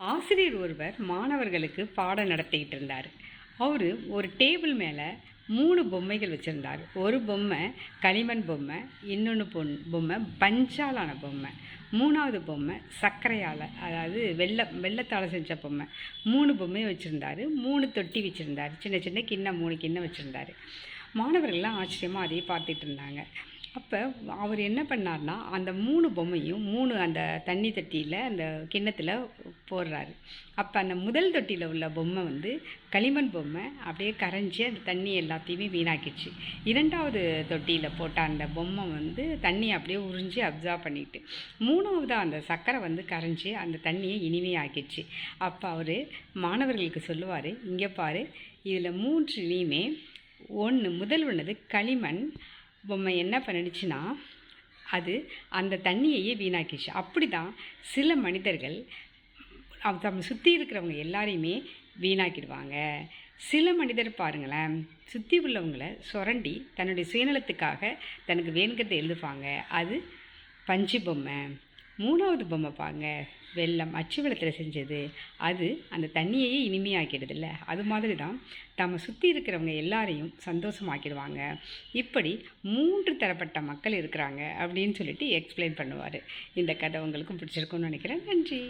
ஆசிரியர் ஒருவர் மாணவர்களுக்கு பாடம் நடத்திக்கிட்டு இருந்தார். அவர் ஒரு டேபிள் மேலே 3 பொம்மைகள் வச்சுருந்தார். ஒரு பொம்மை களிமண் பொம்மை, இன்னொன்று பொம்மை பஞ்சாலான பொம்மை, 3வது பொம்மை சர்க்கரையால், அதாவது வெள்ளத்தால் செஞ்ச பொம்மை. 3 பொம்மையை வச்சுருந்தார். 3 தொட்டி வச்சுருந்தார். சின்ன சின்ன கிண்ணம் 3 கிண்ணம் வச்சுருந்தார். மாணவர்கள்லாம் ஆச்சரியமாக அதையே பார்த்துட்டு இருந்தாங்க. அப்போ அவர் என்ன பண்ணார்னா, அந்த 3 பொம்மையும் 3 அந்த தண்ணி தொட்டியில் அந்த கிண்ணத்தில் போடுறாரு. அப்போ அந்த முதல் தொட்டியில் உள்ள பொம்மை வந்து களிமண் பொம்மை அப்படியே கரைஞ்சி அந்த தண்ணி எல்லாத்தையுமே வீணாக்கிடுச்சு. 2வது தொட்டியில் போட்ட அந்த பொம்மை வந்து தண்ணியை அப்படியே உறிஞ்சி அப்சர்வ் பண்ணிட்டு, 3வது அந்த சர்க்கரை வந்து கரைஞ்சி அந்த தண்ணியை இனிமையாக்கிடுச்சு. அப்போ அவர் மாணவர்களுக்கு சொல்லுவார், இங்கே பாரு, இதில் 3லையுமே முதல் ஒன்று களிமண் பொம்மை என்ன பண்ணிடுச்சுன்னா, அது அந்த தண்ணியையே வீணாக்கிடுச்சு. அப்படி தான் சில மனிதர்கள் நம்ம சுற்றி இருக்கிறவங்க எல்லாரையுமே வீணாக்கிடுவாங்க. சில மனிதர் பாருங்களேன், சுற்றி உள்ளவங்களை சுரண்டி தன்னுடைய சுயநலத்துக்காக தனக்கு வேணுங்கிறத எழுதுப்பாங்க. அது பஞ்சு பொம்மை. 3வது பொம்மை பாருங்க, வெல்லம், அச்சு வெள்ளத்தில் செஞ்சது. அது அந்த தண்ணியையே இனிமையாக்கிடுதில்ல. அது மாதிரி தான் நம்ம சுற்றி இருக்கிறவங்க எல்லாரையும் சந்தோஷமாக்கிடுவாங்க. இப்படி 3 தரப்பட்ட மக்கள் இருக்கிறாங்க அப்படின்னு சொல்லிட்டு எக்ஸ்பிளைன் பண்ணுவார். இந்த கதை உங்களுக்கும் பிடிச்சிருக்குன்னு நினைக்கிறேன். நன்றி.